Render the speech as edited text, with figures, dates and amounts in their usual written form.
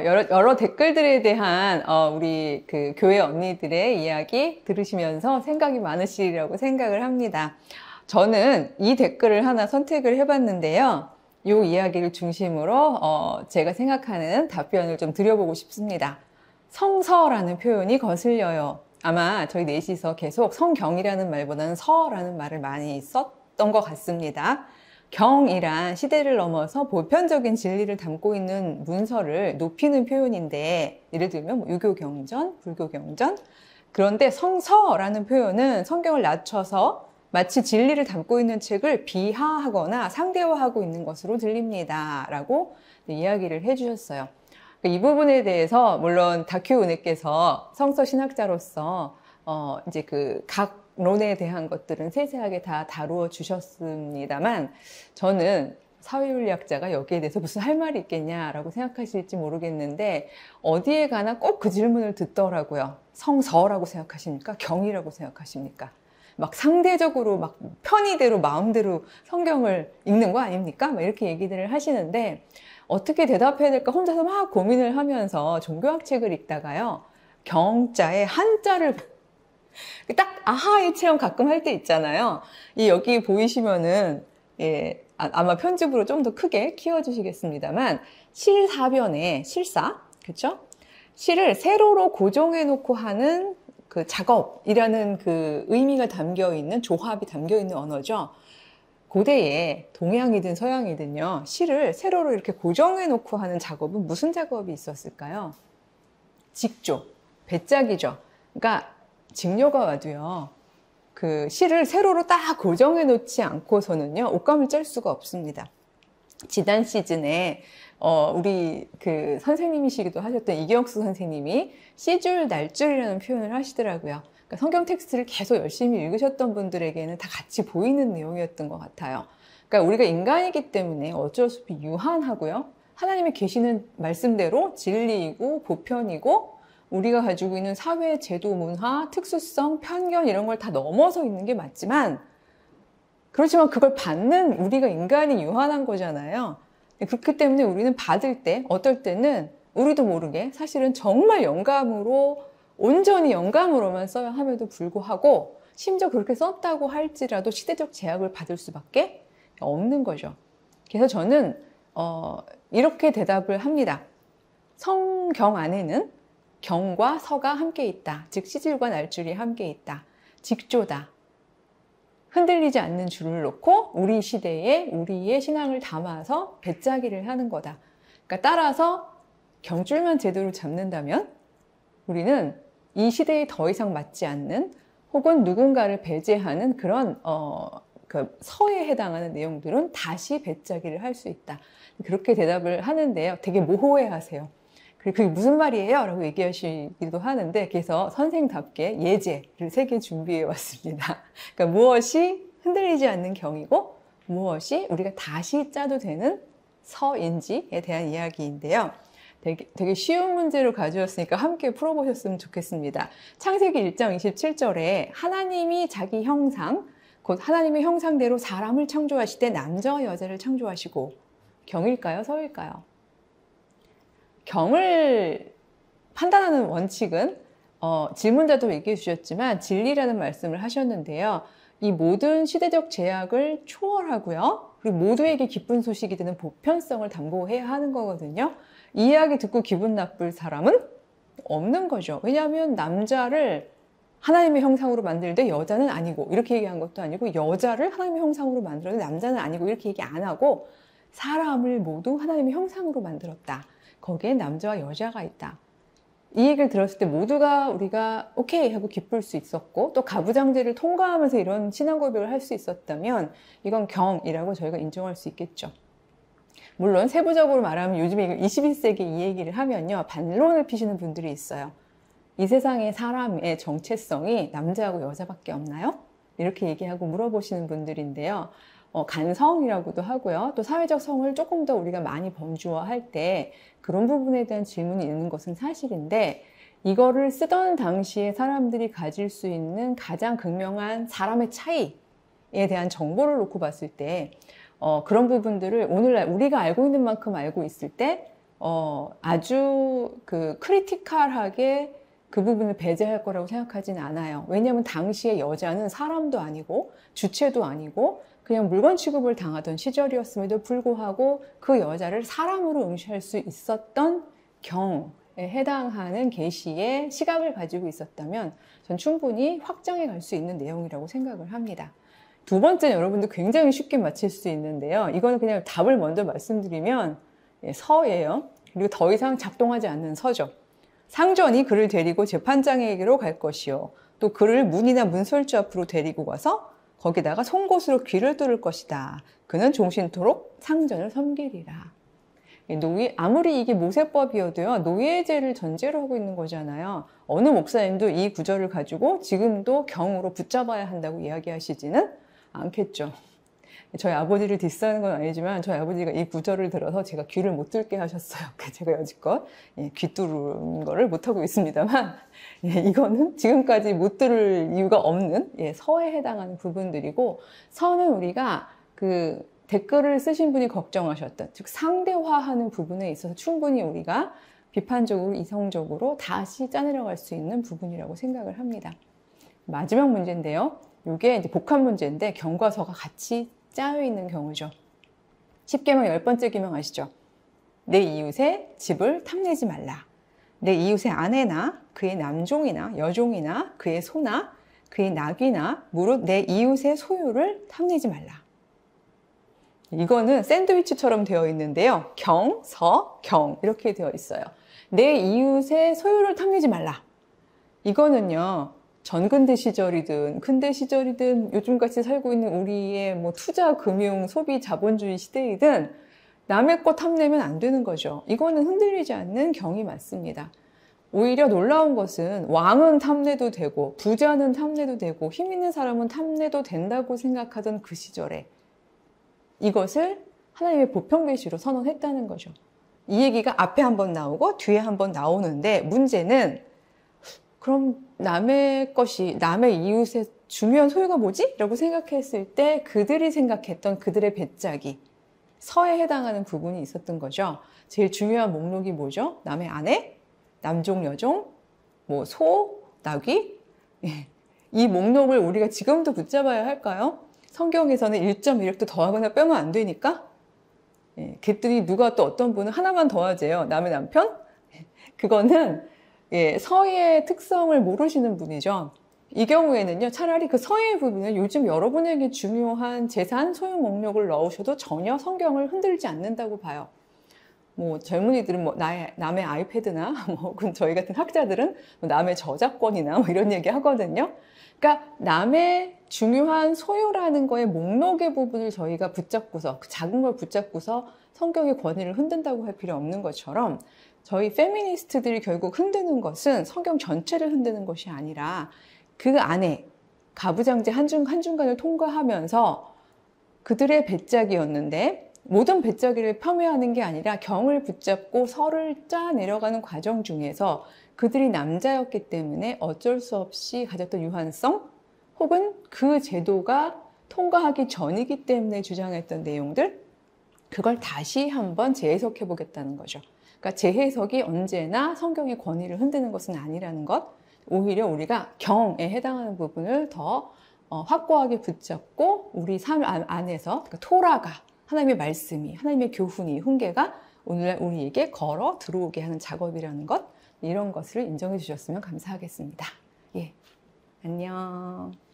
여러 댓글들에 대한 우리 그 교회 언니들의 이야기 들으시면서 생각이 많으시리라고 생각을 합니다. 저는 이 댓글을 하나 선택을 해봤는데요. 이 이야기를 중심으로 제가 생각하는 답변을 좀 드려보고 싶습니다. 성서라는 표현이 거슬려요. 아마 저희 넷이서 계속 성경이라는 말보다는 서라는 말을 많이 썼던 것 같습니다. 경이란 시대를 넘어서 보편적인 진리를 담고 있는 문서를 높이는 표현인데, 예를 들면 뭐 유교경전, 불교경전. 그런데 성서라는 표현은 성경을 낮춰서 마치 진리를 담고 있는 책을 비하하거나 상대화하고 있는 것으로 들립니다 라고 이야기를 해주셨어요. 이 부분에 대해서 물론 다큐 은혜께서 성서 신학자로서 이제 그 각 론에 대한 것들은 세세하게 다 다루어 주셨습니다만, 저는 사회윤리학자가 여기에 대해서 무슨 할 말이 있겠냐라고 생각하실지 모르겠는데, 어디에 가나 꼭 그 질문을 듣더라고요. 성서라고 생각하십니까? 경이라고 생각하십니까? 막 상대적으로 막 편의대로 마음대로 성경을 읽는 거 아닙니까? 막 이렇게 얘기들을 하시는데, 어떻게 대답해야 될까 혼자서 막 고민을 하면서 종교학 책을 읽다가요, 경자에 한자를 딱 아하의 체험 가끔 할 때 있잖아요. 이 여기 보이시면은 아마 편집으로 좀 더 크게 키워주시겠습니다만, 실사변의 실사, 그렇죠? 실을 세로로 고정해 놓고 하는 그 작업이라는 그 의미가 담겨 있는, 조합이 담겨 있는 언어죠. 고대에 동양이든 서양이든요, 실을 세로로 이렇게 고정해 놓고 하는 작업은 무슨 작업이 있었을까요? 직조, 배짝이죠. 그러니까 직녀가 와도요, 그 실을 세로로 딱 고정해 놓지 않고서는요, 옷감을 짤 수가 없습니다. 지난 시즌에 우리 그 선생님이시기도 하셨던 이경수 선생님이 씨줄 날줄이라는 표현을 하시더라고요. 그러니까 성경 텍스트를 계속 열심히 읽으셨던 분들에게는 다 같이 보이는 내용이었던 것 같아요. 그러니까 우리가 인간이기 때문에 어쩔 수 없이 유한하고요, 하나님이 계시는 말씀대로 진리이고 보편이고, 우리가 가지고 있는 사회, 제도, 문화, 특수성, 편견 이런 걸 다 넘어서 있는 게 맞지만, 그렇지만 그걸 받는 우리가 인간이 유한한 거잖아요. 그렇기 때문에 우리는 받을 때, 어떨 때는 우리도 모르게 사실은 정말 영감으로, 온전히 영감으로만 써야 함에도 불구하고, 심지어 그렇게 썼다고 할지라도 시대적 제약을 받을 수밖에 없는 거죠. 그래서 저는 이렇게 대답을 합니다. 성경 안에는 경과 서가 함께 있다. 즉 시질과 날줄이 함께 있다. 직조다. 흔들리지 않는 줄을 놓고 우리 시대에 우리의 신앙을 담아서 배짜기를 하는 거다. 그러니까 따라서 경줄만 제대로 잡는다면 우리는 이 시대에 더 이상 맞지 않는, 혹은 누군가를 배제하는 그런 그 서에 해당하는 내용들은 다시 배짜기를 할 수 있다. 그렇게 대답을 하는데요, 되게 모호해 하세요. 그게 무슨 말이에요? 라고 얘기하시기도 하는데, 그래서 선생답게 예제를 3개 준비해 왔습니다. 그러니까 무엇이 흔들리지 않는 경이고 무엇이 우리가 다시 짜도 되는 서인지에 대한 이야기인데요. 되게 쉬운 문제로 가져왔으니까 함께 풀어보셨으면 좋겠습니다. 창세기 1장 27절에 하나님이 자기 형상, 곧 하나님의 형상대로 사람을 창조하시되 남자와 여자를 창조하시고, 경일까요? 서일까요? 경을 판단하는 원칙은 질문자도 얘기해 주셨지만 진리라는 말씀을 하셨는데요. 이 모든 시대적 제약을 초월하고요, 그리고 모두에게 기쁜 소식이 되는 보편성을 담보해야 하는 거거든요. 이 이야기 듣고 기분 나쁠 사람은 없는 거죠. 왜냐하면 남자를 하나님의 형상으로 만들되 여자는 아니고 이렇게 얘기한 것도 아니고, 여자를 하나님의 형상으로 만들었는데 남자는 아니고 이렇게 얘기 안 하고, 사람을 모두 하나님의 형상으로 만들었다. 거기에 남자와 여자가 있다. 이 얘기를 들었을 때 모두가 우리가 오케이 하고 기쁠 수 있었고, 또 가부장제를 통과하면서 이런 신앙 고백을 할 수 있었다면 이건 경이라고 저희가 인정할 수 있겠죠. 물론 세부적으로 말하면 요즘에 21세기 이 얘기를 하면요, 반론을 피시는 분들이 있어요. 이 세상의 사람의 정체성이 남자하고 여자밖에 없나요? 이렇게 얘기하고 물어보시는 분들인데요. 간성이라고도 하고요. 또 사회적 성을 조금 더 우리가 많이 범주화할 때 그런 부분에 대한 질문이 있는 것은 사실인데, 이거를 쓰던 당시에 사람들이 가질 수 있는 가장 극명한 사람의 차이에 대한 정보를 놓고 봤을 때 그런 부분들을 오늘날 우리가 알고 있는 만큼 알고 있을 때 아주 그 크리티컬하게 그 부분을 배제할 거라고 생각하진 않아요. 왜냐하면 당시에 여자는 사람도 아니고 주체도 아니고 그냥 물건 취급을 당하던 시절이었음에도 불구하고 그 여자를 사람으로 응시할 수 있었던 경에 해당하는 계시의 시각을 가지고 있었다면 전 충분히 확장해 갈 수 있는 내용이라고 생각을 합니다. 두 번째는 여러분들 굉장히 쉽게 맞힐 수 있는데요. 이거는 그냥 답을 먼저 말씀드리면 서예요. 그리고 더 이상 작동하지 않는 서죠. 상전이 그를 데리고 재판장에게로 갈 것이요. 또 그를 문이나 문설주 앞으로 데리고 가서 거기다가 송곳으로 귀를 뚫을 것이다. 그는 종신토록 상전을 섬기리라. 아무리 이게 모세법이어도요, 노예제를 전제로 하고 있는 거잖아요. 어느 목사님도 이 구절을 가지고 지금도 경으로 붙잡아야 한다고 이야기하시지는 않겠죠. 저희 아버지를 디스하는 건 아니지만 저희 아버지가 이 구절을 들어서 제가 귀를 못 뚫게 하셨어요. 제가 여지껏 귀 뚫은 거를 못하고 있습니다만 이거는 지금까지 못 들을 이유가 없는 서에 해당하는 부분들이고, 서는 우리가 그 댓글을 쓰신 분이 걱정하셨던, 즉 상대화하는 부분에 있어서 충분히 우리가 비판적으로 이성적으로 다시 짜내려갈 수 있는 부분이라고 생각을 합니다. 마지막 문제인데요. 이게 이제 복합 문제인데 경과 서가 같이 짜여 있는 경우죠. 10계명 10번째 계명 아시죠? 내 이웃의 집을 탐내지 말라. 내 이웃의 아내나 그의 남종이나 여종이나 그의 소나 그의 낙이나 무릇 내 이웃의 소유를 탐내지 말라. 이거는 샌드위치처럼 되어 있는데요. 경, 서, 경 이렇게 되어 있어요. 내 이웃의 소유를 탐내지 말라. 이거는요. 전근대 시절이든 근대 시절이든 요즘같이 살고 있는 우리의 뭐 투자, 금융, 소비, 자본주의 시대이든 남의 것 탐내면 안 되는 거죠. 이거는 흔들리지 않는 경이 맞습니다. 오히려 놀라운 것은 왕은 탐내도 되고 부자는 탐내도 되고 힘 있는 사람은 탐내도 된다고 생각하던 그 시절에 이것을 하나님의 보편계시로 선언했다는 거죠. 이 얘기가 앞에 한번 나오고 뒤에 한번 나오는데 문제는 그럼 남의 것이, 남의 이웃의 중요한 소유가 뭐지? 라고 생각했을 때 그들이 생각했던 그들의 배짝이 서에 해당하는 부분이 있었던 거죠. 제일 중요한 목록이 뭐죠? 남의 아내, 남종, 여종, 뭐 소, 나귀. 이 목록을 우리가 지금도 붙잡아야 할까요? 성경에서는 1.1획도 더하거나 빼면 안 되니까. 그랬더니 누가 또 어떤 분은 하나만 더하재요. 남의 남편? 그거는 서의 특성을 모르시는 분이죠. 이 경우에는요, 차라리 그 서의 부분은 요즘 여러분에게 중요한 재산 소유 목록을 넣으셔도 전혀 성경을 흔들지 않는다고 봐요. 뭐 젊은이들은 뭐 남의 아이패드나 뭐 저희 같은 학자들은 남의 저작권이나 뭐 이런 얘기 하거든요. 그러니까 남의 중요한 소유라는 거의 목록의 부분을 저희가 붙잡고서 그 작은 걸 붙잡고서 성경의 권위를 흔든다고 할 필요 없는 것처럼 저희 페미니스트들이 결국 흔드는 것은 성경 전체를 흔드는 것이 아니라 그 안에 가부장제 한중간을 통과하면서 그들의 배짝이었는데 모든 배짝이를 폄훼하는 게 아니라 경을 붙잡고 서를 짜 내려가는 과정 중에서 그들이 남자였기 때문에 어쩔 수 없이 가졌던 유한성 혹은 그 제도가 통과하기 전이기 때문에 주장했던 내용들, 그걸 다시 한번 재해석해 보겠다는 거죠. 그러니까 재해석이 언제나 성경의 권위를 흔드는 것은 아니라는 것, 오히려 우리가 경에 해당하는 부분을 더 확고하게 붙잡고 우리 삶 안에서 그러니까 토라가, 하나님의 말씀이, 하나님의 교훈이, 훈계가 오늘날 우리에게 걸어 들어오게 하는 작업이라는 것, 이런 것을 인정해 주셨으면 감사하겠습니다. 예, 안녕.